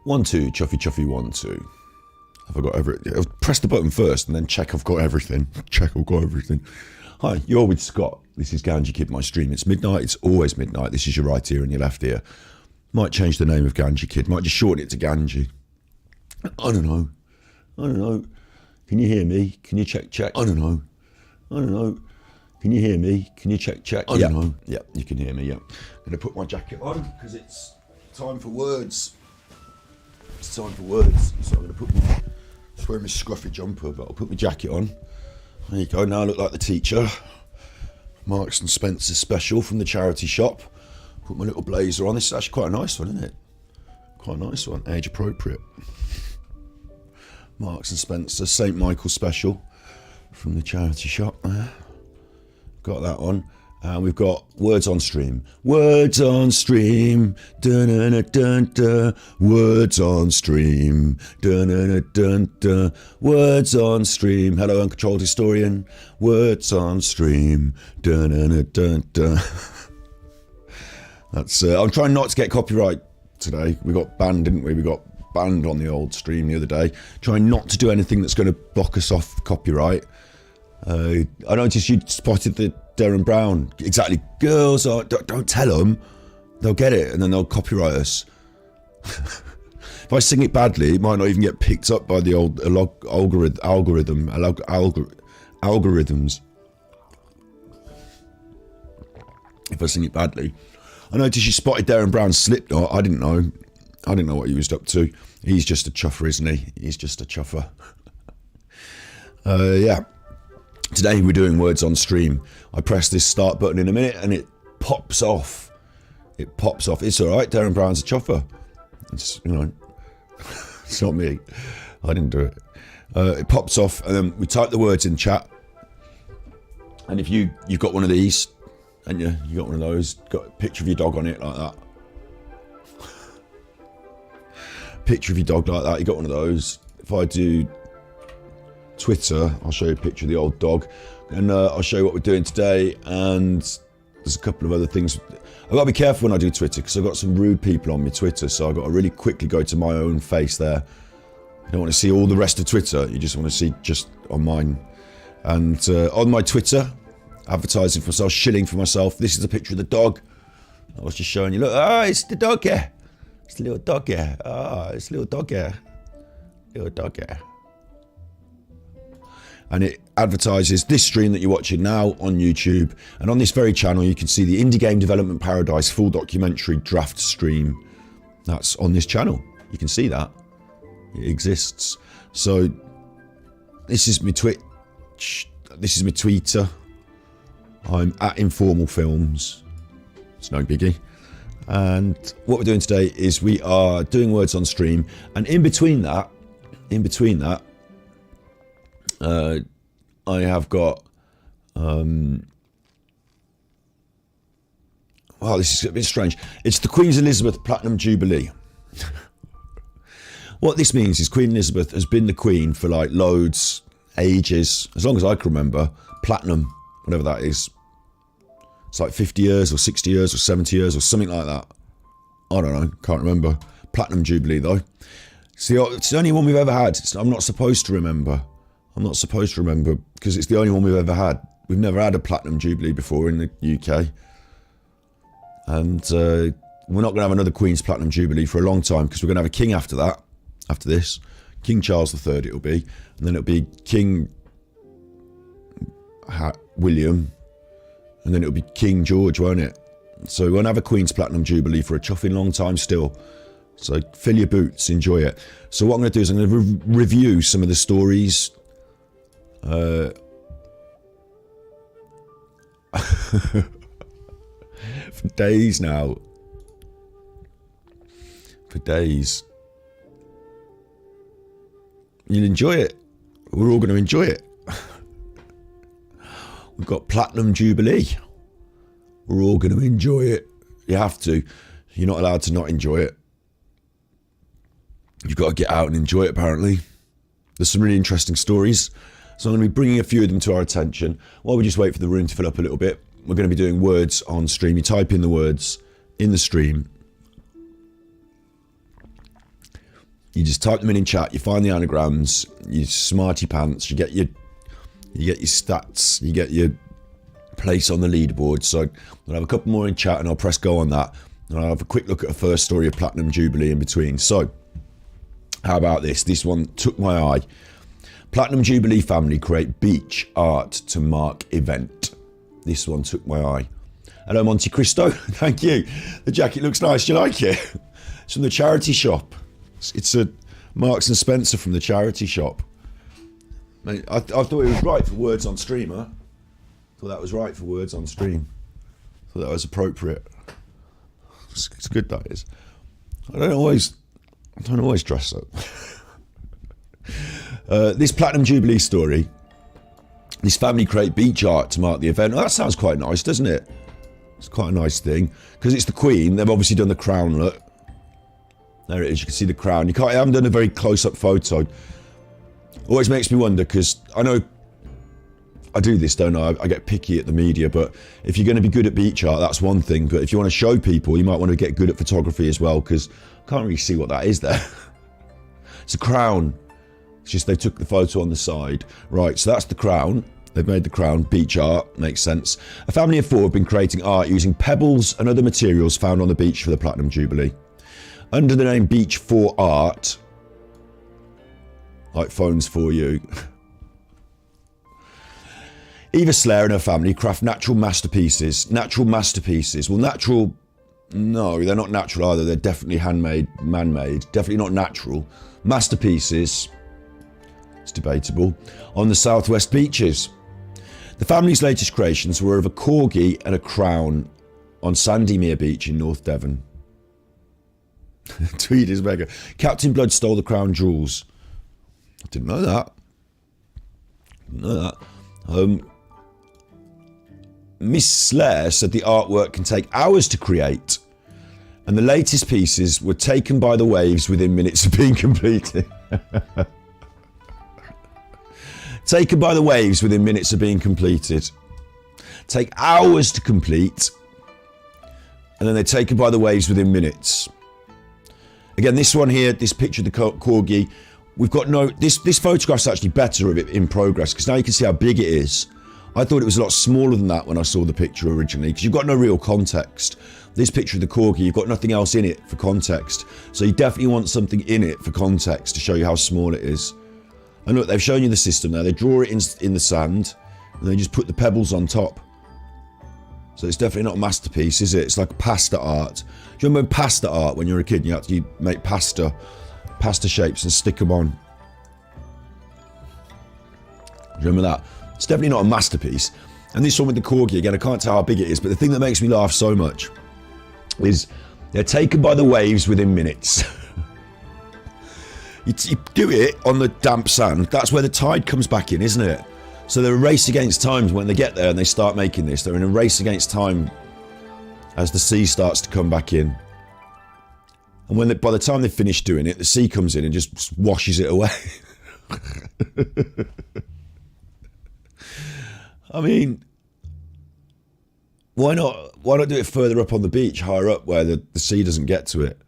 1, 2, chuffy, chuffy, 1, 2. Have I got everything? I'll press the button first and then check I've got everything. Check I've got everything. Hi, you're with Scott. This is Ganji Kid, my stream. It's midnight. It's always midnight. This is your right ear and your left ear. Might change the name of Ganji Kid. Might just shorten it to Ganji. I don't know. I don't know. Can you hear me? Can you check? I don't know. I don't know. Can you hear me? Can you check? I don't know. Yeah, you can hear me, yeah. I'm going to put my jacket on because it's time for words. It's time for words. So I'm going to put my... I'm wearing my scruffy jumper, but I'll put my jacket on. There you go. Now I look like the teacher. Marks and Spencer special from the charity shop. Put my little blazer on. This is actually quite a nice one, isn't it? Quite a nice one. Age appropriate. Marks and Spencer St. Michael special from the charity shop there. Got that on. And we've got words on stream. Words on stream. Dun dun dun dun. Words on stream. Dun dun dun dun. Words on stream. Hello, Uncontrolled Historian. Words on stream. Dun dun dun dun. That's. I'm trying not to get copyright today. We got banned, didn't we? We got banned on the old stream the other day. Trying not to do anything that's going to block us off copyright. I noticed you spotted the Darren Brown. Exactly. Girls are... Don't tell them. They'll get it and then they'll copyright us. If I sing it badly, it might not even get picked up by the old algorithms. If I sing it badly. I noticed you spotted Darren Brown's Slipknot. I didn't know. I didn't know what he was up to. He's just a chuffer, isn't he? He's just a chuffer. Yeah. Today we're doing words on stream. I press this start button in a minute and it pops off. It pops off. It's all right. Darren Brown's a chuffer. It's, you know, it's not me. I didn't do it. It pops off and then we type the words in chat. And if you've got one of these, and you got one of those, got a picture of your dog on it like that. Picture of your dog like that. You got one of those. If I do Twitter, I'll show you a picture of the old dog, and I'll show you what we're doing today, and there's a couple of other things. I've got to be careful when I do Twitter because I've got some rude people on my Twitter, so I've got to really quickly go to my own face there. You don't want to see all the rest of Twitter, you just want to see just on mine. And on my Twitter, advertising for myself, shilling for myself, this is a picture of the dog. I was just showing you, look, it's the dog here. It's the little dog here. It's the little dog here. Little dog here. And it advertises this stream that you're watching now on YouTube. And on this very channel, you can see the Indie Game Development Paradise full documentary draft stream. That's on this channel. You can see that. It exists. So, this is my Twitch. This is my Twitter. I'm at Informal Films. It's no biggie. And what we're doing today is we are doing words on stream. And in between that, I have got, wow, this is a bit strange. It's the Queen Elizabeth Platinum Jubilee. What this means is Queen Elizabeth has been the Queen for like loads, ages, as long as I can remember. Platinum, whatever that is. It's like 50 years or 60 years or 70 years or something like that. I don't know, can't remember. Platinum Jubilee though. See, it's the only one we've ever had. I'm not supposed to remember. I'm not supposed to remember because it's the only one we've ever had. We've never had a Platinum Jubilee before in the UK. And we're not going to have another Queen's Platinum Jubilee for a long time because we're going to have a king after that, after this. King Charles III it'll be. And then it'll be King William. And then it'll be King George, won't it? So we won't have a Queen's Platinum Jubilee for a chuffing long time still. So fill your boots, enjoy it. So what I'm going to do is I'm going to review some of the stories. For days now. For days. You'll enjoy it. We're all going to enjoy it. We've got Platinum Jubilee. We're all going to enjoy it. You have to. You're not allowed to not enjoy it. You've got to get out and enjoy it, apparently. There's some really interesting stories. So I'm going to be bringing a few of them to our attention. While we just wait for the room to fill up a little bit, we're going to be doing words on stream. You type in the words in the stream. You just type them in chat, you find the anagrams, you smarty pants, you get your stats, you get your place on the leaderboard. So I'll have a couple more in chat and I'll press go on that. And I'll have a quick look at a first story of Platinum Jubilee in between. So, how about this? This one took my eye. Platinum Jubilee family create beach art to mark event. This one took my eye. Hello, Monte Cristo. Thank you. The jacket looks nice. Do you like it? It's from the charity shop. It's a Marks and Spencer from the charity shop. I thought it was right for words on stream, huh? Thought that was right for words on stream. Thought that was appropriate. It's good, that is. I don't always dress up. This Platinum Jubilee story. This family create beach art to mark the event. Oh, that sounds quite nice, doesn't it? It's quite a nice thing. Because it's the Queen, they've obviously done the crown look. There it is, you can see the crown. I haven't done a very close-up photo. Always makes me wonder, because I know I do this, don't I? I get picky at the media, but if you're going to be good at beach art, that's one thing. But if you want to show people, you might want to get good at photography as well, because I can't really see what that is there. It's a crown. It's just they took the photo on the side. Right, so that's the crown. They've made the crown. Beach art, makes sense. A family of 4 have been creating art using pebbles and other materials found on the beach for the Platinum Jubilee. Under the name Beach 4 Art, like phones for you, Eva Slayer and her family craft natural masterpieces. Natural masterpieces. Well, natural, no, they're not natural either. They're definitely handmade, man-made. Definitely not natural. Masterpieces, it's debatable, on the southwest beaches. The family's latest creations were of a corgi and a crown on Sandymere Beach in North Devon. Tweed is mega. Captain Blood stole the crown jewels. I didn't know that. Miss Slayer said the artwork can take hours to create, and the latest pieces were taken by the waves within minutes of being completed. Taken by the waves within minutes of being completed. Take hours to complete, and then they're taken by the waves within minutes. Again, this one here, this picture of the corgi, we've got no... This photograph's actually better of it in progress, because now you can see how big it is. I thought it was a lot smaller than that when I saw the picture originally, because you've got no real context. This picture of the corgi, you've got nothing else in it for context. So you definitely want something in it for context to show you how small it is. And look, they've shown you the system there. They draw it in the sand, and they just put the pebbles on top. So it's definitely not a masterpiece, is it? It's like pasta art. Do you remember pasta art when you were a kid? You had to make pasta shapes and stick them on. Do you remember that? It's definitely not a masterpiece. And this one with the corgi, again, I can't tell how big it is, but the thing that makes me laugh so much is they're taken by the waves within minutes. You do it on the damp sand, that's where the tide comes back in, isn't it? So they're a race against time when they get there and they start making this. They're in a race against time as the sea starts to come back in. And by the time they finish doing it, the sea comes in and just washes it away. I mean, why not do it further up on the beach, higher up, where the sea doesn't get to it?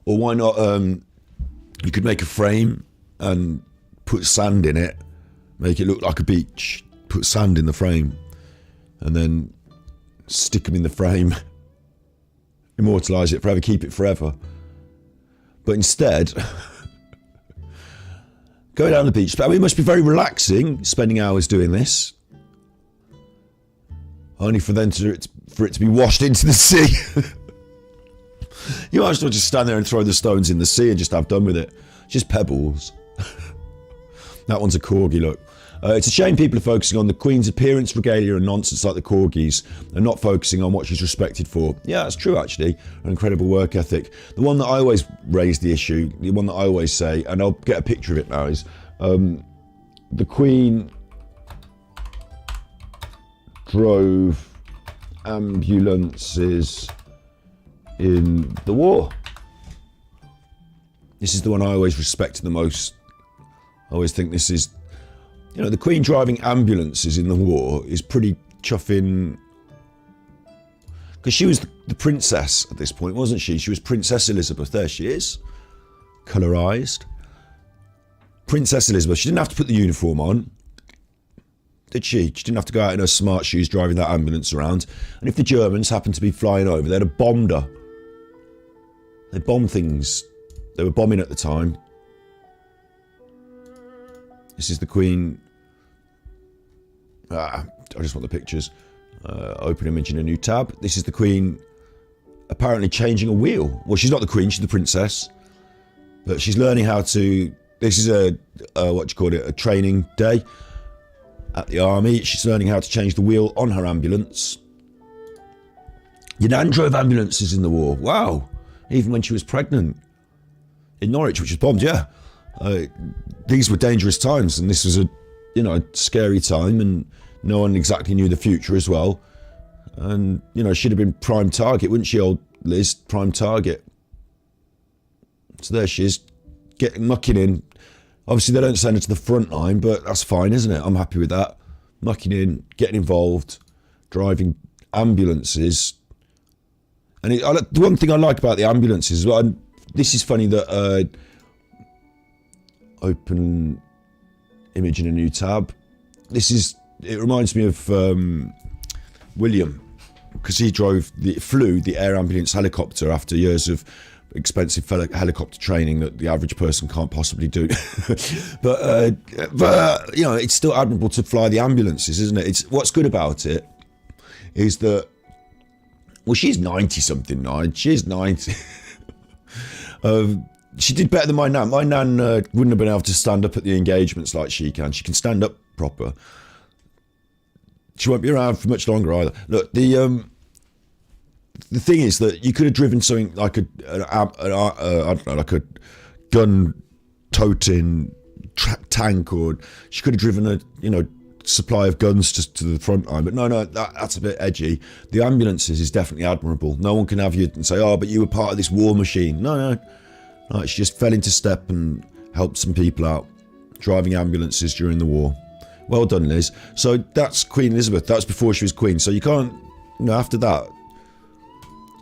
Or why not, you could make a frame and put sand in it, make it look like a beach, put sand in the frame, and then stick them in the frame, immortalise it forever, keep it forever. But instead, go down the beach. I mean, it must be very relaxing, spending hours doing this. Only for it to be washed into the sea. You might as well just stand there and throw the stones in the sea and just have done with it. Just pebbles. That one's a corgi, look. It's a shame people are focusing on the Queen's appearance, regalia and nonsense like the corgis and not focusing on what she's respected for. Yeah, that's true, actually. An incredible work ethic. The one that I always raise the issue, the one that I always say, and I'll get a picture of it now, is the Queen drove ambulances in the war. This is the one I always respect the most. I always think this is, you know, the Queen driving ambulances in the war is pretty chuffing. Because she was the princess at this point, wasn't she? She was Princess Elizabeth. There she is. Colourised. Princess Elizabeth. She didn't have to put the uniform on, did she? She didn't have to go out in her smart shoes driving that ambulance around. And if the Germans happened to be flying over, they'd have bombed her. They bombed things. They were bombing at the time. This is the Queen. I just want the pictures. Open image in a new tab. This is the Queen apparently changing a wheel. Well, she's not the Queen, she's the princess. But she's learning how to... This is a training day at the army. She's learning how to change the wheel on her ambulance. Your nan drove ambulances in the war. Wow. Even when she was pregnant. In Norwich, which was bombed, yeah. These were dangerous times, and this was a scary time, and no one exactly knew the future as well. And, she'd have been prime target, wouldn't she, old Liz? Prime target. So there she is, mucking in. Obviously, they don't send her to the front line, but that's fine, isn't it? I'm happy with that. Mucking in, getting involved, driving ambulances. And the one thing I like about the ambulances, this is funny that... open image in a new tab. It reminds me of William, because he flew the air ambulance helicopter after years of expensive helicopter training that the average person can't possibly do. but it's still admirable to fly the ambulances, isn't it? What's good about it is that, well, she's 90 something now. She's 90. She did better than my nan. My nan wouldn't have been able to stand up at the engagements like she can. She can stand up proper. She won't be around for much longer either. Look, the thing is that you could have driven something like a gun-toting tank, or she could have driven a supply of guns just to the front line. But no, that's a bit edgy. The ambulances is definitely admirable. No one can have you and say, "Oh, but you were part of this war machine." No. Right, she just fell into step and helped some people out, driving ambulances during the war. Well done, Liz. So that's Queen Elizabeth. That's before she was Queen. So you can't, after that,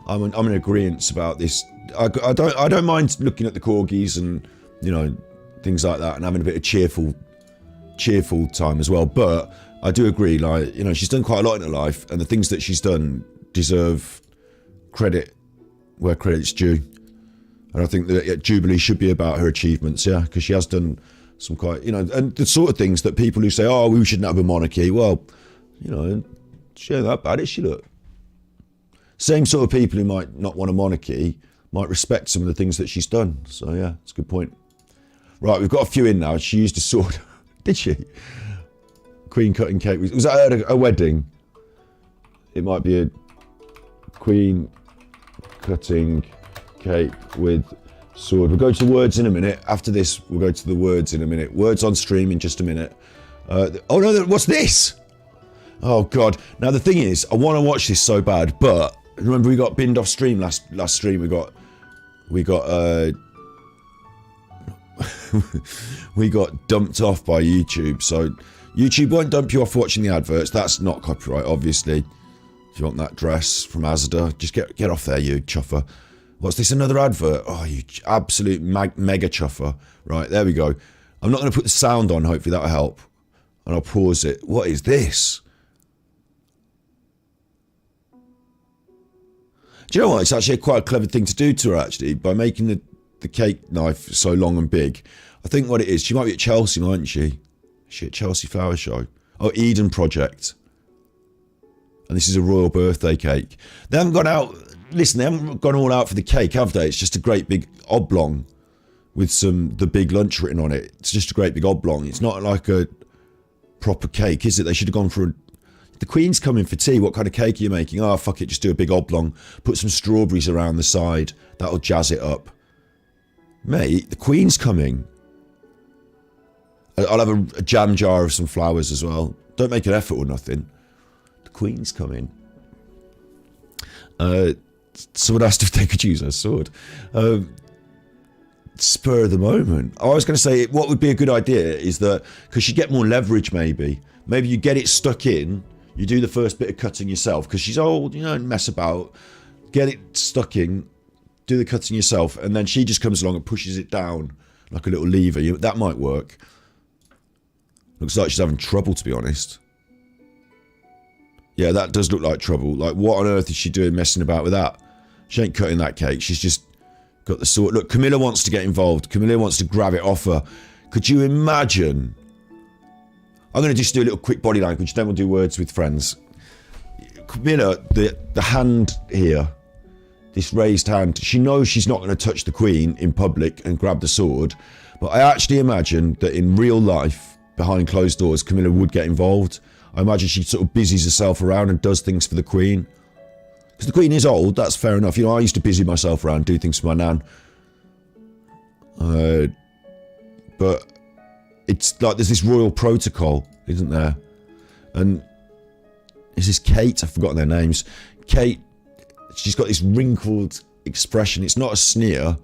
I'm in agreement about this. I don't mind looking at the corgis and things like that, and having a bit of cheerful time as well. But I do agree, she's done quite a lot in her life, and the things that she's done deserve credit where credit's due. And I think that Jubilee should be about her achievements, yeah, because she has done some quite, and the sort of things that people who say, "Oh, we shouldn't have a monarchy," well, she ain't that bad, is she? Look, same sort of people who might not want a monarchy might respect some of the things that she's done. So yeah, it's a good point. Right, we've got a few in now. She used a sword, did she? Queen cutting cake. Was that at a wedding? It might be a Queen cutting cake with sword. We'll go to the words in a minute. After this, we'll go to the words in a minute. Words on stream in just a minute. Oh no, what's this? Oh God. Now the thing is, I want to watch this so bad, but remember we got binned off stream last stream. We got we got dumped off by YouTube. So YouTube won't dump you off for watching the adverts. That's not copyright, obviously. If you want that dress from Asda, just get off there, you chuffer. What's this, another advert? Oh, you absolute mega chuffer. Right, there we go. I'm not going to put the sound on, hopefully that'll help. And I'll pause it. What is this? Do you know what? It's actually quite a clever thing to do to her, actually, by making the cake knife so long and big. I think what it is, she might be at Chelsea, mightn't she? Is she at Chelsea Flower Show? Oh, Eden Project. And this is a royal birthday cake. They haven't gone out... Listen, they haven't gone all out for the cake, have they? It's just a great big oblong with the big lunch written on it. It's just a great big oblong. It's not like a proper cake, is it? They should have gone for the Queen's coming for tea. What kind of cake are you making? Oh, fuck it, just do a big oblong. Put some strawberries around the side. That'll jazz it up. Mate, the Queen's coming. I'll have a jam jar of some flowers as well. Don't make an effort or nothing. The Queen's coming. Someone asked if they could use her sword. Spur of the moment. I was going to say, what would be a good idea is that, because you get more leverage maybe. Maybe you get it stuck in, You do the first bit of cutting yourself because she's old, you know, mess about, get it stuck in, do the cutting yourself, and then she just comes along and pushes it down like a little lever. That might work. Looks like she's having trouble, to be honest. Yeah, that does look like trouble. Like, what on earth is she doing messing about with that? She ain't cutting that cake. She's just got the sword. Look, Camilla wants to get involved. Camilla wants to grab it off her. Could you imagine? I'm going to just do a little quick body language. Then we'll do words with friends. Camilla, the hand here, this raised hand, she knows she's not going to touch the Queen in public and grab the sword. But I actually imagine that in real life, behind closed doors, Camilla would get involved. I imagine she sort of busies herself around and does things for the Queen. Because the Queen is old, that's fair enough. You know, I used to busy myself around, do things for my nan. But it's like there's this royal protocol, isn't there? And is this Kate? I've forgotten their names. Kate, she's got this wrinkled expression. It's not a sneer,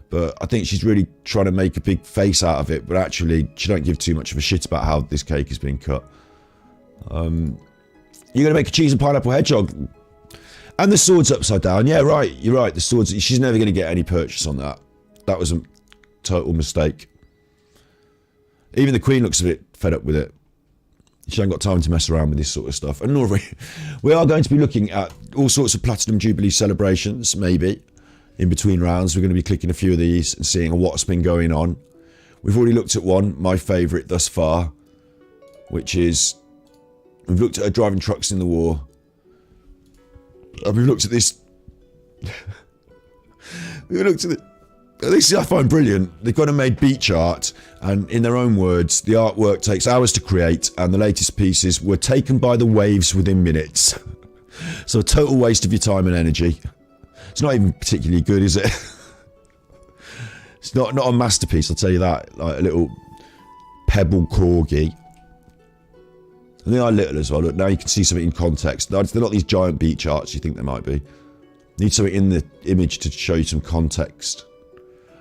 but I think she's really trying to make a big face out of it. But actually, she don't give too much of a shit about how this cake is being cut. You're going to make a cheese and pineapple hedgehog. And the sword's upside down. Yeah, right. You're right. The sword's... She's never going to get any purchase on that. That was a total mistake. Even the Queen looks a bit fed up with it. She ain't got time to mess around with this sort of stuff. And we are going to be looking at all sorts of Platinum Jubilee celebrations, maybe. In between rounds, we're going to be clicking a few of these and seeing what's been going on. We've already looked at one, my favourite thus far, which is... We've looked at her driving trucks in the war. And we've looked at this... we've looked at this I find brilliant. They've got a made beach art, and in their own words, the artwork takes hours to create, and the latest pieces were taken by the waves within minutes. So a total waste of your time and energy. It's not even particularly good, is it? It's not a masterpiece, I'll tell you that. Like a little pebble corgi. And they are little as well. Look, now you can see something in context. They're not these giant beach arts you think they might be. Need something in the image to show you some context.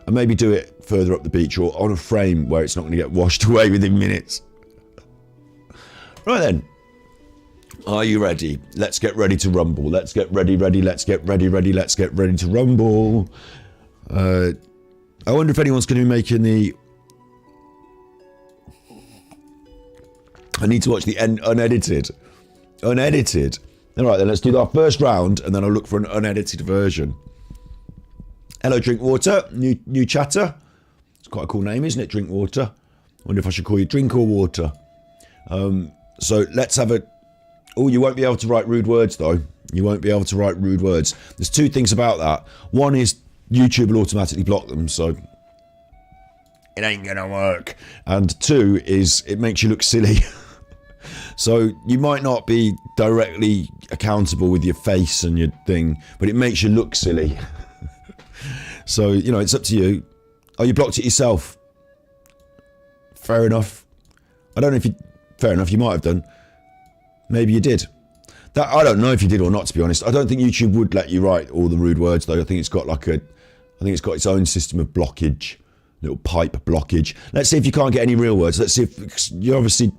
And maybe do it further up the beach or on a frame where it's not going to get washed away within minutes. Right then. Are you ready? Let's get ready to rumble. Let's get ready, let's get ready, let's get ready to rumble. I wonder if anyone's going to be making the... I need to watch the unedited. Unedited. Alright then, let's do our first round and then I'll look for an unedited version. Hello, Drinkwater. New chatter. It's quite a cool name, isn't it? Drinkwater. I wonder if I should call you Drink or Water. So let's have a... Oh, you won't be able to write rude words though. You won't be able to write rude words. There's two things about that. One is YouTube will automatically block them, so it ain't gonna work. And two is it makes you look silly. So you might not be directly accountable with your face and your thing, but it makes you look silly. So, you know, it's up to you. Oh, you blocked it yourself. Fair enough. I don't know if you... Fair enough, you might have done. Maybe you did. That I don't know if you did or not, to be honest. I don't think YouTube would let you write all the rude words, though. I think it's got like a... I think it's got its own system of blockage. Little pipe blockage. Let's see if you can't get any real words. Let's see if... You're obviously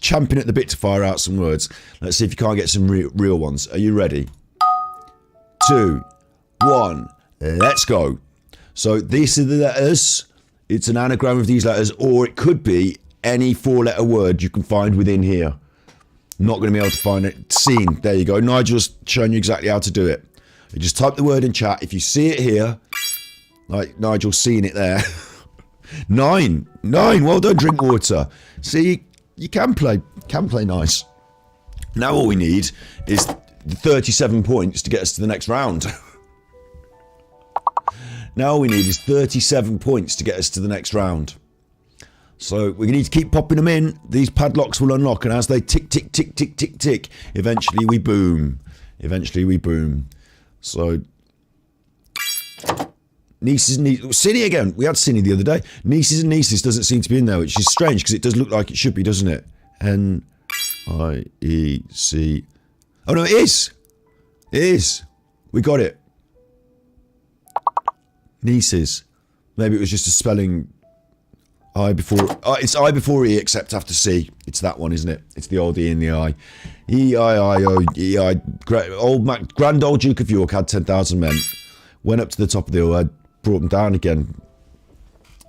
champing at the bit to fire out some words. Let's see if you can't get some real ones. Are you ready? 2, 1... Let's go. So these are the letters. It's an anagram of these letters, or it could be any 4-letter word you can find within here. Not going to be able to find it. Scene. There you go. Nigel's showing you exactly how to do it. You just type the word in chat. If you see it here, like Nigel's seeing it there. 9. Well done, Drinkwater. See, you can play nice. Now all we need is 37 points to get us to the next round. Now all we need is 37 points to get us to the next round. So we need to keep popping them in. These padlocks will unlock, and as they tick, tick, tick, tick, tick, tick, eventually we boom. Eventually we boom. So... Nieces and nieces... Cinny again. We had Cinny the other day. Nieces and nieces doesn't seem to be in there, which is strange, because it does look like it should be, doesn't it? N-I-E-C... Oh no, it is! It is! We got it. Nieces. Maybe it was just a spelling... It's I before E, except after C. It's that one, isn't it? It's the old E and the I. E-I-I-O, E-I. Grand old Duke of York had 10,000 men. Went up to the top of the hill. I brought them down again.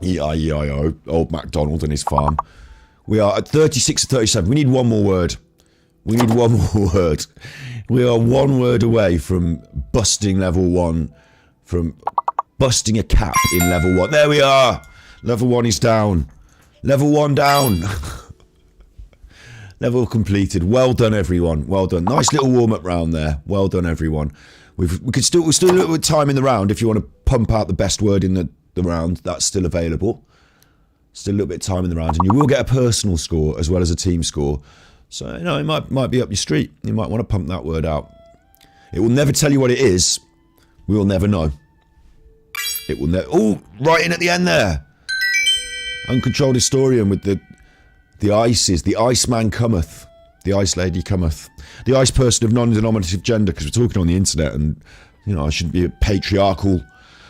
E-I-E-I-O. Old MacDonald and his farm. We are at 36 to 37. We need one more word. We need one more word. We are one word away from busting level 1. From busting a cap in level 1. There we are. Level 1 is down. Level 1 down. Level completed. Well done, everyone. Well done. Nice little warm-up round there. Well done, everyone. We're still a little bit of time in the round. If you want to pump out the best word in the round, that's still available. Still a little bit of time in the round, and you will get a personal score as well as a team score. So, you know, it might be up your street. You might want to pump that word out. It will never tell you what it is. We will never know. It will never. Oh, right in at the end there. Uncontrolled historian with the ices. The Iceman cometh. The Ice Lady cometh. The Ice person of non-denominative gender, because we're talking on the internet, and, you know, I shouldn't be a patriarchal.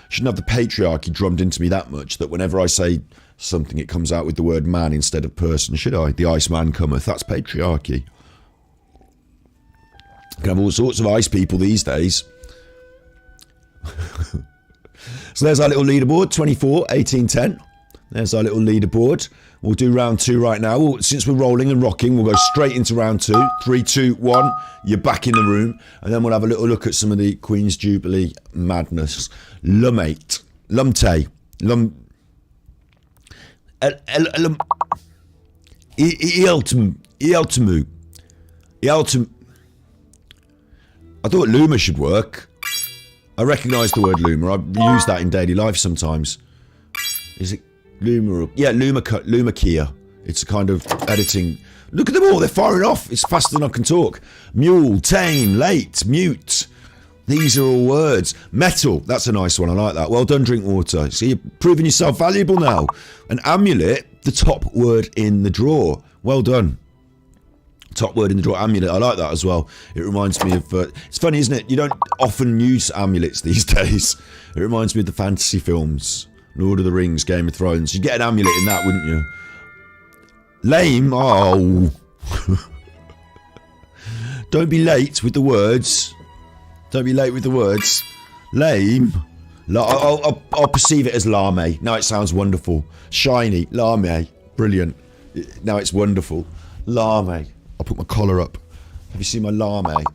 Shouldn't have the patriarchy drummed into me that much that whenever I say something, it comes out with the word man instead of person, should I? The Iceman cometh. That's patriarchy. You can have all sorts of ice people these days. So there's our little leaderboard, 24, 18, 10. There's our little leaderboard. We'll do round 2 right now. Since we're rolling and rocking, we'll go straight into round 2. 3, 2, 1. You're back in the room. And then we'll have a little look at some of the Queen's Jubilee madness. Lumate. Lumte. Ealtemu. I thought Luma should work. I recognise the word Luma. I use that in daily life sometimes. Is it Luma? Yeah, Luma Kia. It's a kind of editing. Look at them all. They're firing off. It's faster than I can talk. Mule, tame, late, mute. These are all words. Metal. That's a nice one. I like that. Well done, Drinkwater. See, you're proving yourself valuable now. An amulet, the top word in the draw. Well done. Top word in the draw, amulet. I like that as well. It reminds me of... it's funny, isn't it? You don't often use amulets these days. It reminds me of the fantasy films. Lord of the Rings, Game of Thrones. You'd get an amulet in that, wouldn't you? Lame? Oh. Don't be late with the words. Don't be late with the words. Lame? I'll perceive it as lame. Now it sounds wonderful. Shiny. Lame. Brilliant. Now it's wonderful. Lame. I'll put my collar up. Have you seen my lame?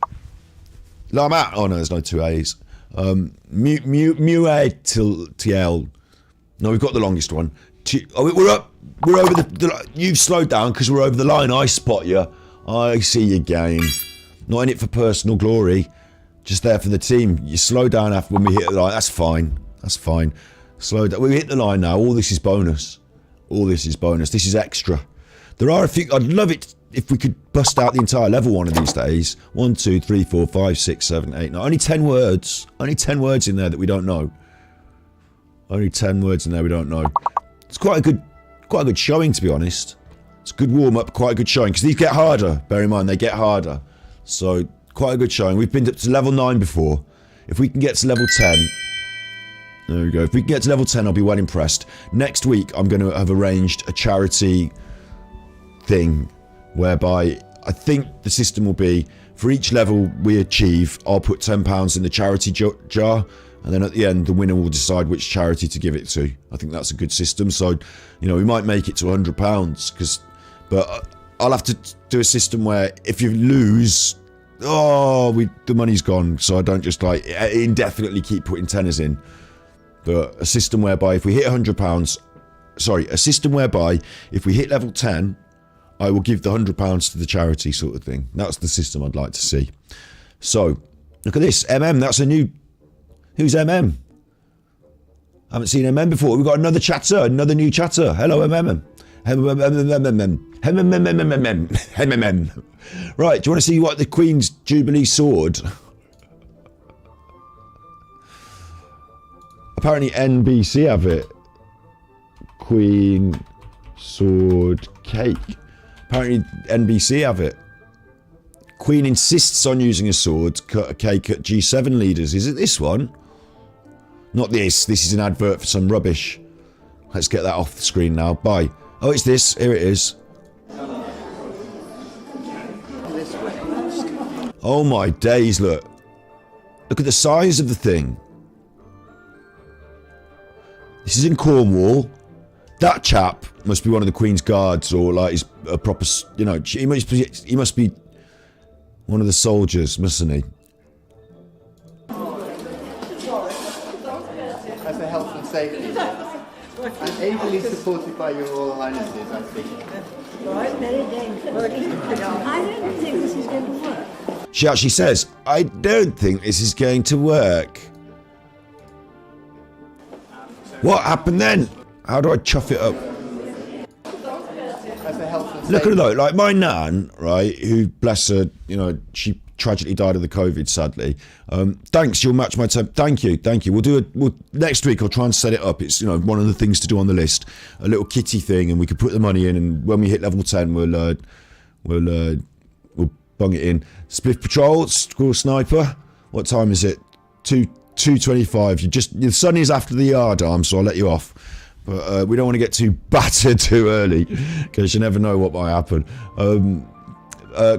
Lama? Oh no, there's no 2 A's. Muetiel. No, we've got the longest one. We're up. We're over the you've slowed down because we're over the line. I spot you. I see your game. Not in it for personal glory. Just there for the team. You slow down after when we hit the line. That's fine. That's fine. Slow down. We hit the line now. All this is bonus. All this is bonus. This is extra. There are a few. I'd love it if we could bust out the entire level one of these days. 1, 2, 3, 4, 5, 6, 7, 8, 9. Only 10 words. Only 10 words in there that we don't know. Only 10 words in there we don't know. It's quite a good showing, to be honest. It's a good warm up, quite a good showing, because these get harder. Bear in mind, they get harder. So quite a good showing. We've been up to level 9 before. If we can get to level 10. There we go. If we can get to level 10, I'll be well impressed. Next week, I'm going to have arranged a charity thing whereby I think the system will be for each level we achieve, I'll put £10 in the charity jar, and then at the end the winner will decide which charity to give it to. I think that's a good system. So, you know, we might make it to £100 but I'll have to do a system where if you lose, the money's gone, so I don't just like indefinitely keep putting tenors in. But a system whereby if we hit £100, a system whereby if we hit level 10, I will give the £100 to the charity, sort of thing. That's the system I'd like to see. So, look at this. MM, that's a new... Who's MM? I haven't seen MM before. We've got another chatter, another new chatter. Hello, MM. Right, do you want to see what the Queen's Jubilee sword... Apparently NBC have it. Queen sword cake. Apparently NBC have it. Queen insists on using a sword, cut a cake at G7 leaders. Is it this one? Not this. This is an advert for some rubbish. Let's get that off the screen now. Bye. Oh, it's this. Here it is. Oh my days, look. Look at the size of the thing. This is in Cornwall. That chap must be one of the Queen's Guards, or like he's a proper, you know, he must be one of the soldiers, mustn't he? As a health and safety, and ably supported by your Royal Highnesses, I think. Right, very dangerous. I don't think this is going to work. She actually says, I don't think this is going to work. What happened then? How do I chuff it up? As a health and Look at safety. her though, like my nan, right, who, bless her, you know, she tragically died of the COVID, sadly. Thanks, you'll match my time. Thank you. We'll next week I'll try and set it up. It's, you know, one of the things to do on the list. A little kitty thing, and we could put the money in, and when we hit level 10, we'll bung it in. Spliff Patrol, School Sniper. What time is it? 2:25. The sun is after the yard arm, so I'll let you off. But we don't want to get too battered too early, because you never know what might happen.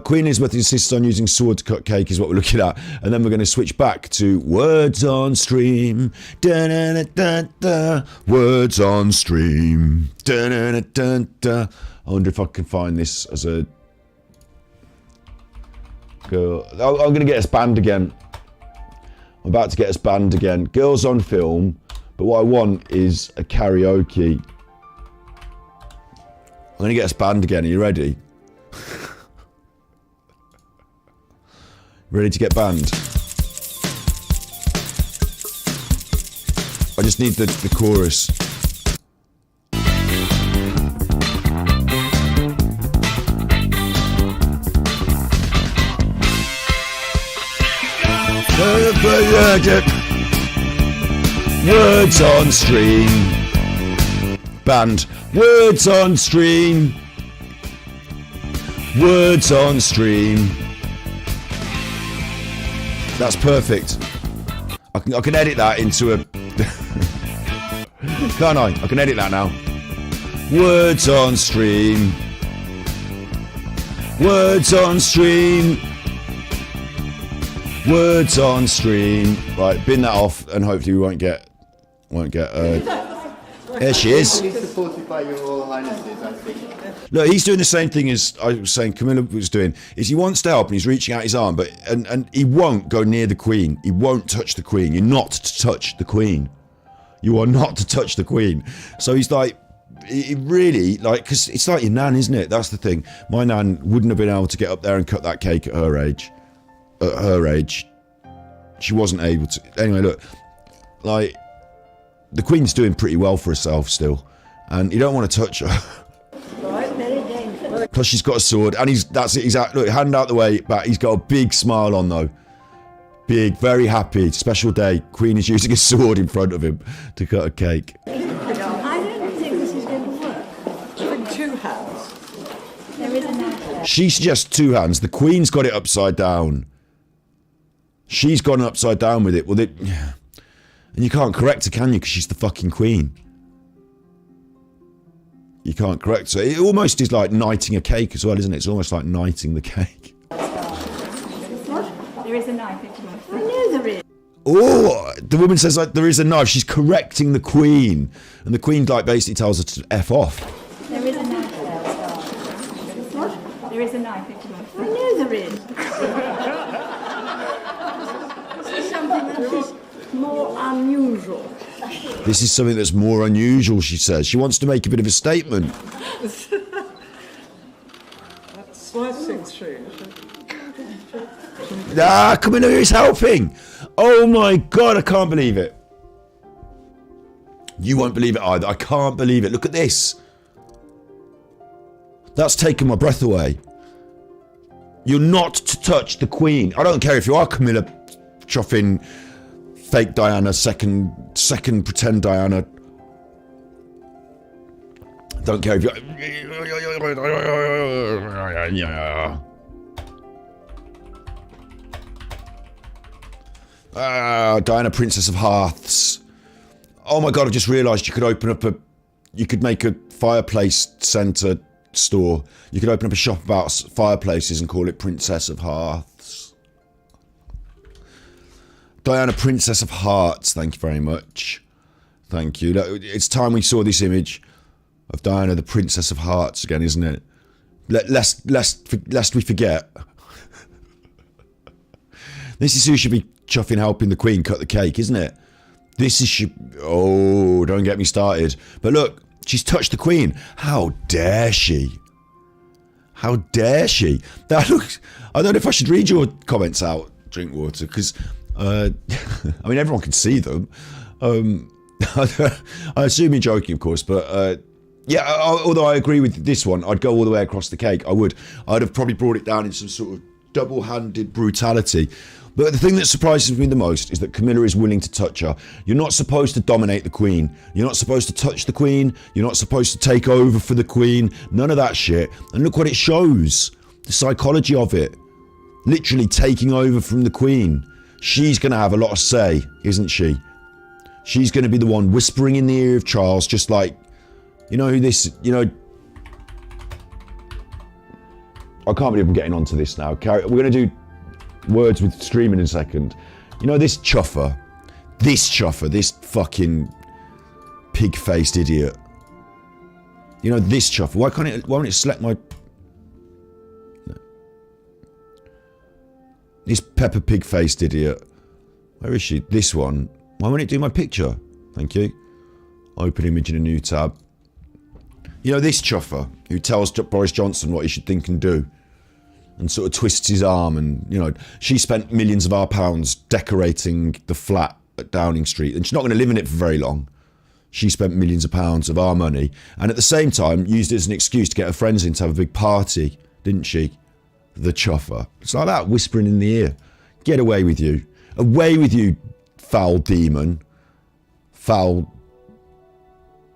Queen Elizabeth insists on using sword to cut cake is what we're looking at, and then we're going to switch back to words on stream. Da -da -da -da -da. Words on stream. Da -da -da -da -da. I wonder if I can find this as a girl. I'm going to get us banned again. I'm about to get us banned again. Girls on film, but what I want is a karaoke. I'm going to get us banned again. Are you ready? Ready to get banned? I just need the chorus. Words on stream. Banned. Words on stream. Words on stream. That's perfect. I can edit that into a... Can't I? I can edit that now. Words on stream. Words on stream. Words on stream. Right, bin that off, and hopefully we won't get. There she is. Ably supported by your Royal Highnesses, I think. Look, he's doing the same thing as I was saying Camilla was doing, is he wants to help and he's reaching out his arm, but and he won't go near the Queen. He won't touch the Queen. You're not to touch the Queen. You are not to touch the Queen. So he's like, he really, like, because it's like your nan, isn't it? That's the thing. My nan wouldn't have been able to get up there and cut that cake at her age. At her age. She wasn't able to. Anyway, look, like, the Queen's doing pretty well for herself still, and you don't want to touch her. Right, very dangerous. Plus she's got a sword, and that's it. He's out. Look, hand out the way, but he's got a big smile on though. Big, very happy. Special day. Queen is using a sword in front of him to cut a cake. I don't think this is going to work. With two hands. There is a knife. She suggests two hands. The Queen's got it upside down. She's gone upside down with it. Well, and you can't correct her, can you? Because she's the fucking Queen. You can't correct her. It almost is like knighting a cake as well, isn't it? It's almost like knighting the cake. What? There is a knife. I know there is. Oh, the woman says like there is a knife. She's correcting the Queen, and the Queen like basically tells her to F off. There is a knife. What? There is a knife. I know there is. This is something that is more unusual. This is something that's more unusual, she says. She wants to make a bit of a statement. That's slicing through. Ah, Camilla is helping. Oh my God, I can't believe it. You won't believe it either. I can't believe it. Look at this. That's taken my breath away. You're not to touch the Queen. I don't care if you are Camilla chuffing fake Diana, second pretend Diana. Don't care if you. Diana, Princess of Hearths. Oh my God! I just realised you could open up a you could make a fireplace centre store. You could open up a shop about fireplaces and call it Princess of Hearths. Diana, Princess of Hearts, thank you very much. Thank you. It's time we saw this image of Diana, the Princess of Hearts again, isn't it? Lest we forget. This is who should be chuffing helping the Queen cut the cake, isn't it? This is... Oh, don't get me started. But look, she's touched the Queen. How dare she? How dare she? That looks... I don't know if I should read your comments out, Drink Water, because... I mean, everyone can see them. I assume you're joking, of course, but... yeah, although I agree with this one, I'd go all the way across the cake. I would. I'd have probably brought it down in some sort of double-handed brutality. But the thing that surprises me the most is that Camilla is willing to touch her. You're not supposed to dominate the Queen. You're not supposed to touch the Queen. You're not supposed to take over for the Queen. None of that shit. And look what it shows. The psychology of it. Literally taking over from the Queen. She's going to have a lot of say, isn't she? She's going to be the one whispering in the ear of Charles, just like... You know who this... You know... I can't believe I'm getting onto this now. We're going to do words with streaming in a second. You know this chuffer? This fucking pig-faced idiot. You know this chuffer? Why won't it select my... No. This Peppa Pig-faced idiot. Where is she? This one. Why won't it do my picture? Thank you. Open image in a new tab. You know this chuffer who tells Boris Johnson what he should think and do, and sort of twists his arm, and you know she spent millions of our pounds decorating the flat at Downing Street, and she's not going to live in it for very long. She spent millions of pounds of our money, and at the same time used it as an excuse to get her friends in to have a big party, didn't she? The chuffer. It's like that, whispering in the ear. Get away with you. Away with you, foul demon. Foul,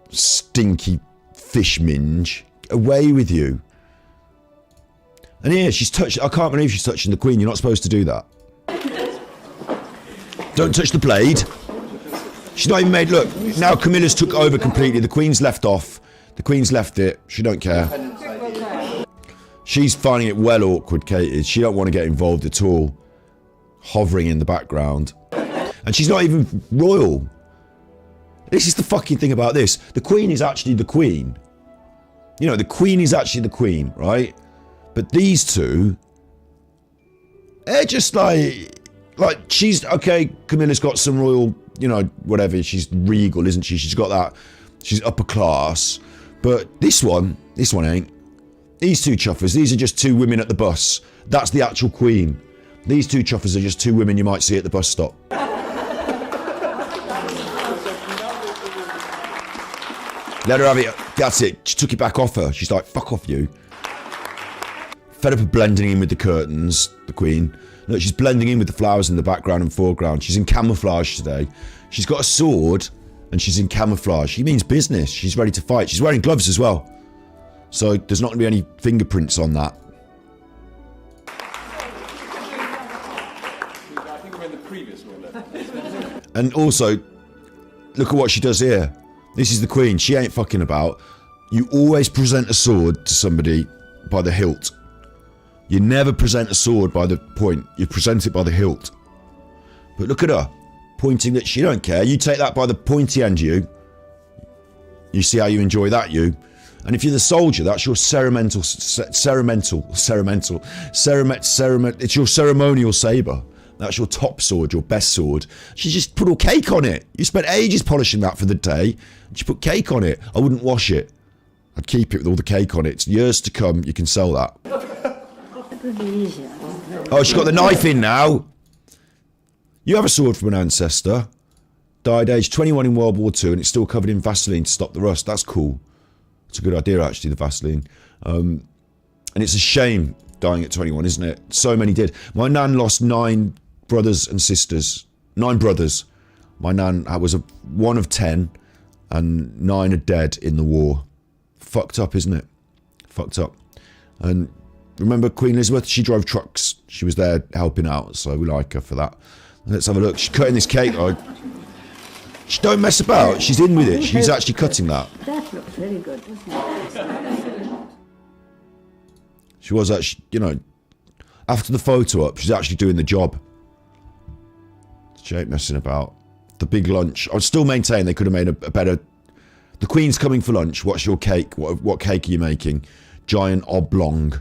stinky fish minge. Away with you. And here, she's touched... I can't believe she's touching the Queen. You're not supposed to do that. Don't touch the blade. She's not even made... Look, now Camilla's took over completely. The Queen's left off. The Queen's left it. She don't care. She's finding it well awkward, Kate is. She don't want to get involved at all. Hovering in the background. And she's not even royal. This is the fucking thing about this. The Queen is actually the Queen. You know, the Queen is actually the Queen, right? But these two, they're just like she's, okay, Camilla's got some royal, you know, whatever, she's regal, isn't she? She's got that, she's upper class. But this one ain't. These two chuffers, these are just two women at the bus. That's the actual Queen. These two chuffers are just two women you might see at the bus stop. Let her have it. That's it. She took it back off her. She's like, fuck off you. Fed up of blending in with the curtains, the Queen. Look, she's blending in with the flowers in the background and foreground. She's in camouflage today. She's got a sword and she's in camouflage. She means business. She's ready to fight. She's wearing gloves as well. So there's not going to be any fingerprints on that. I think we're in the previous one. And also, look at what she does here. This is the Queen. She ain't fucking about. You always present a sword to somebody by the hilt. You never present a sword by the point. You present it by the hilt. But look at her. Pointing that she don't care. You take that by the pointy end, you. You see how you enjoy that, you. And if you're the soldier, that's your it's your ceremonial saber. That's your top sword, your best sword. She just put all cake on it. You spent ages polishing that for the day. And she put cake on it. I wouldn't wash it. I'd keep it with all the cake on it. It's years to come, you can sell that. Oh, she's got the knife in now. You have a sword from an ancestor. Died aged 21 in World War II and it's still covered in Vaseline to stop the rust. That's cool. It's a good idea, actually, the Vaseline. And it's a shame dying at 21, isn't it? So many did. My nan lost 9 brothers and sisters. 9 brothers. My nan was one of 10 and 9 are dead in the war. Fucked up, isn't it? Fucked up. And remember Queen Elizabeth? She drove trucks. She was there helping out, so we like her for that. Let's have a look. She's cutting this cake. She don't mess about. She's in with it. She's actually cutting that. That looks really good, doesn't it? She was actually, you know, after the photo up, she's actually doing the job. She ain't messing about. The big lunch. I would still maintain they could have made a better... The Queen's coming for lunch. What's your cake? What cake are you making? Giant oblong.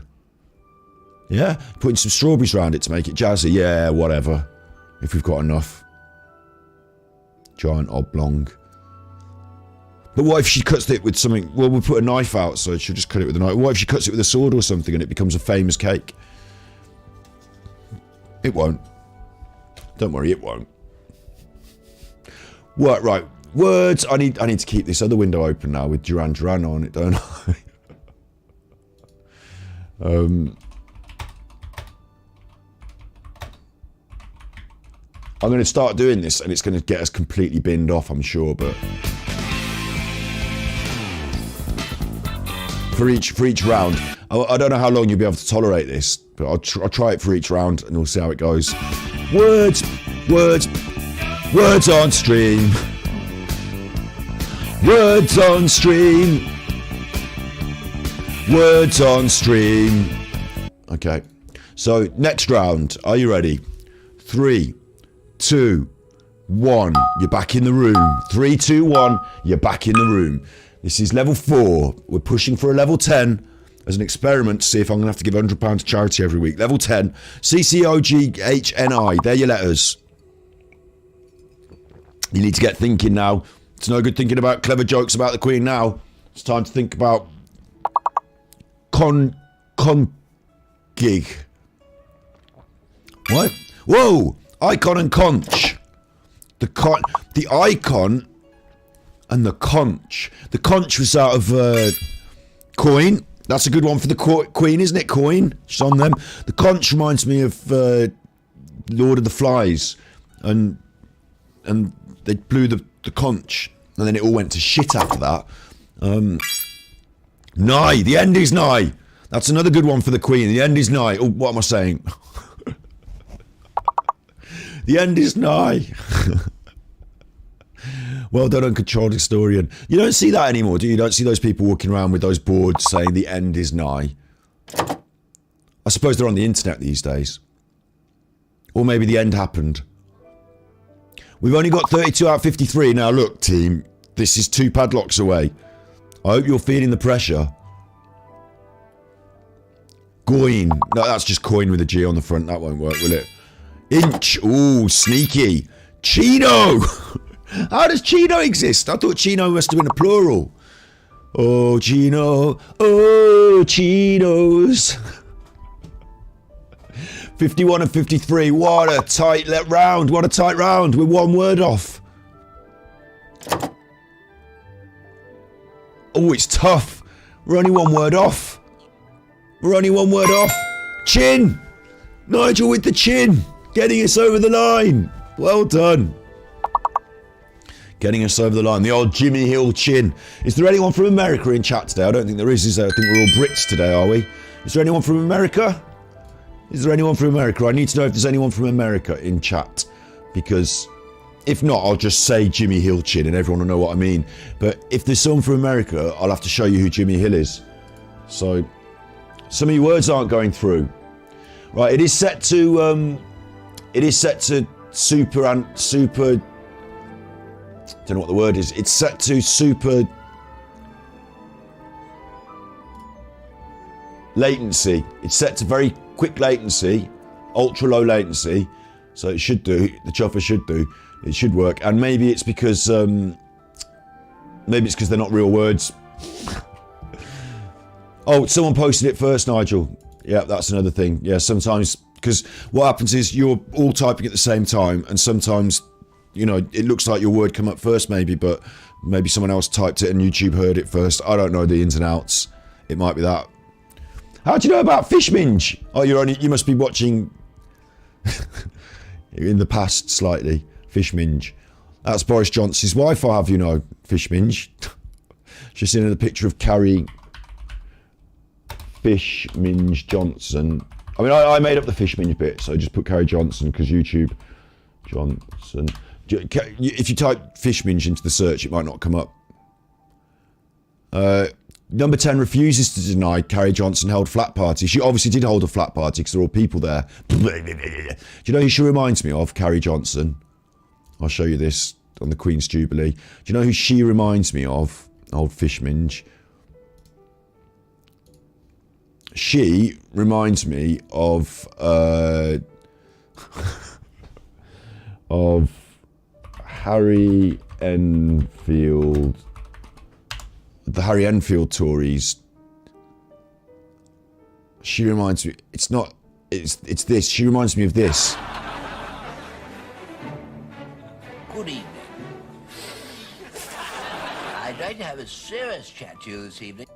Yeah? Putting some strawberries around it to make it jazzy. Yeah, whatever. If we've got enough. Giant oblong. But what if she cuts it with something... Well, we'll put a knife out, so she'll just cut it with a knife. What if she cuts it with a sword or something and it becomes a famous cake? It won't. Don't worry, it won't. What, right. Words. I need to keep this other window open now with Duran Duran on it, don't I? I'm going to start doing this and it's going to get us completely binned off, I'm sure, but... For each round, I don't know how long you'll be able to tolerate this, but I'll try it for each round and we'll see how it goes. Words on stream. Words on stream. Words on stream. Okay, so next round, are you ready? 3, 2, 1, you're back in the room. 3, 2, 1, you're back in the room. This is level 4. We're pushing for a level 10 as an experiment to see if I'm going to have to give £100 to charity every week. Level 10. CCOGHNI. They're your letters. You need to get thinking now. It's no good thinking about clever jokes about the Queen now. It's time to think about gig. What? Whoa! Icon and conch. The icon and the conch. The conch was out of coin. That's a good one for the Queen, isn't it? Coin. She's on them. The conch reminds me of Lord of the Flies, and they blew the conch, and then it all went to shit after that. Nigh. The end is nigh. That's another good one for the Queen. The end is nigh. Oh, what am I saying? The end is nigh. Well done, uncontrolled historian. You don't see that anymore, do you? You don't see those people walking around with those boards saying the end is nigh. I suppose they're on the internet these days. Or maybe the end happened. We've only got 32 out of 53. Now look, team, this is 2 padlocks away. I hope you're feeling the pressure. Goin. No, that's just coin with a G on the front. That won't work, will it? Inch. Ooh, sneaky. Chino. How does Chino exist? I thought Chino must have been a plural. Oh, Chino. Oh, Chinos. 51 and 53. What a tight round. What a tight round. We're 1 word off. Oh, it's tough. We're only 1 word off. We're only 1 word off. Chin. Nigel with the chin. Getting us over the line. Well done. Getting us over the line. The old Jimmy Hill chin. Is there anyone from America in chat today? I don't think there is there? I think we're all Brits today, are we? Is there anyone from America? Is there anyone from America? I need to know if there's anyone from America in chat. Because if not, I'll just say Jimmy Hill chin and everyone will know what I mean. But if there's someone from America, I'll have to show you who Jimmy Hill is. So, some of your words aren't going through. Right, it is set to super and super... Don't know what the word is. It's set to super latency. It's set to very quick latency, ultra low latency. So it should do. The chuffer should do. It should work. And maybe it's because they're not real words. Oh, someone posted it first, Nigel. Yeah, that's another thing. Yeah, sometimes because what happens is you're all typing at the same time, and sometimes, you know, it looks like your word come up first maybe, but maybe someone else typed it and YouTube heard it first. I don't know the ins and outs. It might be that. How do you know about fish minge? Oh, you must be watching in the past slightly. Fish minge. That's Boris Johnson's wife, I have you know. Fish minge. She's seen the picture of Carrie Fish Minge Johnson. I mean, I made up the fish minge bit, so just put Carrie Johnson because YouTube. Johnson. If you type Fishminge into the search, it might not come up. Number 10 refuses to deny Carrie Johnson held flat party. She obviously did hold a flat party because there were all people there. Do you know who she reminds me of? Carrie Johnson. I'll show you this on the Queen's Jubilee. Do you know who she reminds me of? Old Fishminge. She reminds me of Harry Enfield, the Harry Enfield Tories. She reminds me. It's not. It's this. She reminds me of this. Good evening. I'd like to have a serious chat to you this evening.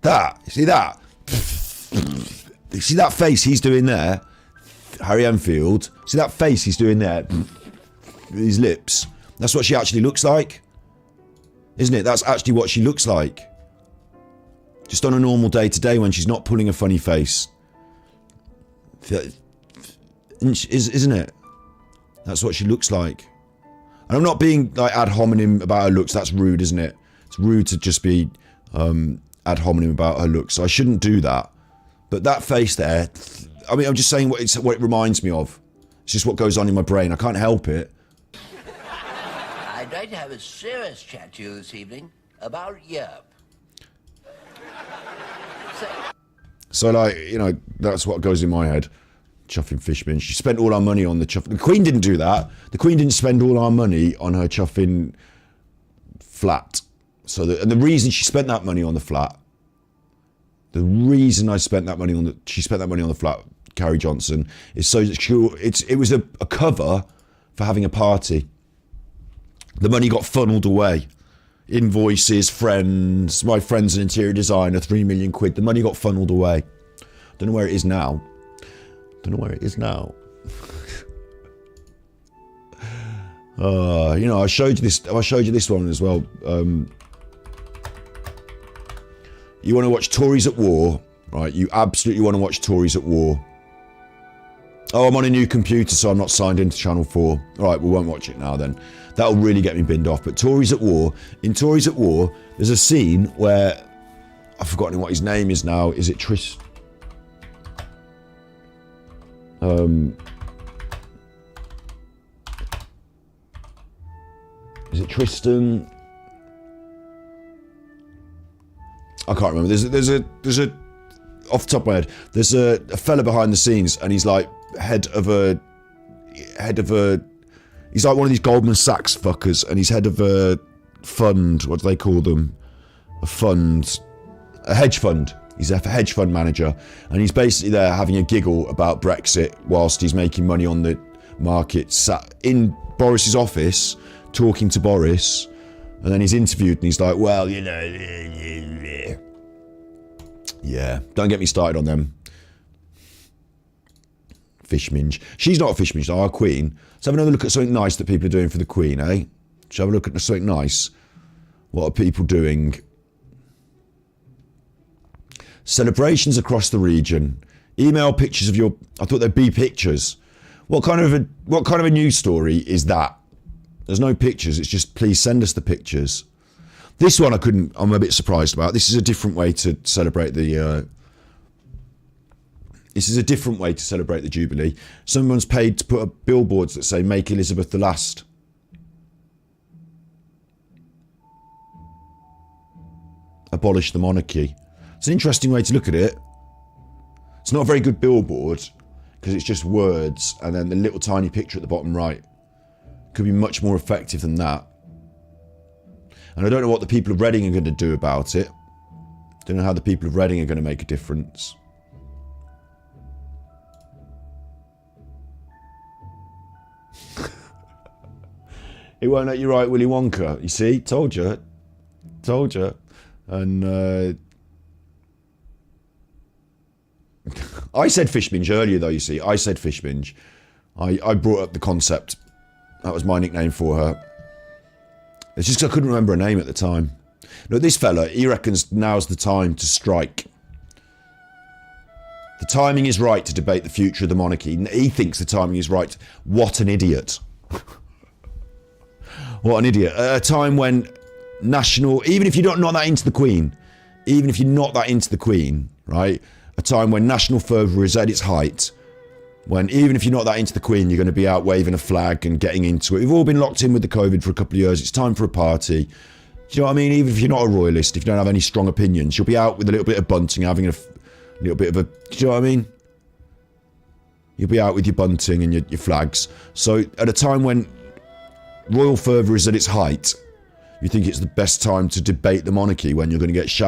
That. You see that? You see that face he's doing there? Harry Enfield. See that face he's doing there? His lips. That's what she actually looks like. Isn't it? That's actually what she looks like. Just on a normal day to day when she's not pulling a funny face. Isn't it? That's what she looks like. And I'm not being like ad hominem about her looks. That's rude, isn't it? It's rude to just be ad hominem about her looks. I shouldn't do that. But that face there, I mean, I'm just saying what it reminds me of. It's just what goes on in my brain. I can't help it. I'd like to have a serious chat to you this evening about Europe. So, like, you know, that's what goes in my head. Chuffing Fishmin. She spent all our money on the chuff. The Queen didn't do that. The Queen didn't spend all our money on her chuffing flat. So, and the reason she spent that money on the flat, the reason she spent that money on the flat, Carrie Johnson, is so that it was a cover for having a party. The money got funneled away. Invoices, friends, my friend's an interior designer, 3 million quid. The money got funneled away. Don't know where it is now. You know, I showed you this one as well. You want to watch Tories at War, right? You absolutely want to watch Tories at War. Oh, I'm on a new computer, so I'm not signed into Channel 4. All right, we won't watch it now then. That'll really get me binned off. But Tories at War, in Tories at War, there's a scene where, I've forgotten what his name is now. Is it Tristan? I can't remember. There's a off the top of my head, there's a fella behind the scenes, and he's like head of a he's like one of these Goldman Sachs fuckers, and he's head of a fund. What do they call them? A hedge fund. He's a hedge fund manager, and he's basically there having a giggle about Brexit whilst he's making money on the market, sat in Boris's office talking to Boris, and then he's interviewed and he's like, well, you know, yeah, don't get me started on them. Fishminge. She's not a Fishminge, though, our Queen. Let's have another look at something nice that people are doing for the Queen, eh? Let's have a look at something nice. What are people doing? Celebrations across the region. Email pictures of your... I thought there'd be pictures. What kind of a news story is that? There's no pictures. It's just, please send us the pictures. This one I'm a bit surprised about. This is a different way to celebrate the... This is a different way to celebrate the Jubilee. Someone's paid to put up billboards that say, make Elizabeth the last. Abolish the monarchy. It's an interesting way to look at it. It's not a very good billboard because it's just words and then the little tiny picture at the bottom right. Could be much more effective than that. And I don't know what the people of Reading are going to do about it. Don't know how the people of Reading are going to make a difference. It won't let you write Willy Wonka. You see? Told you. And I said Fishminge earlier, though, you see. I said Fishminge. I brought up the concept. That was my nickname for her. It's just 'cause I couldn't remember her name at the time. Look, this fella, he reckons now's the time to strike. The timing is right to debate the future of the monarchy. He thinks the timing is right. What an idiot. What an idiot. At a time when national, even if you're not that into the Queen, right? A time when national fervour is at its height, when even if you're not that into the Queen, you're going to be out waving a flag and getting into it. We've all been locked in with the COVID for a couple of years. It's time for a party. Do you know what I mean? Even if you're not a royalist, if you don't have any strong opinions, you'll be out with a little bit of bunting, having a little bit of a... Do you know what I mean? You'll be out with your bunting and your flags. So at a time when royal fervour is at its height, you think it's the best time to debate the monarchy when you're going to get shouted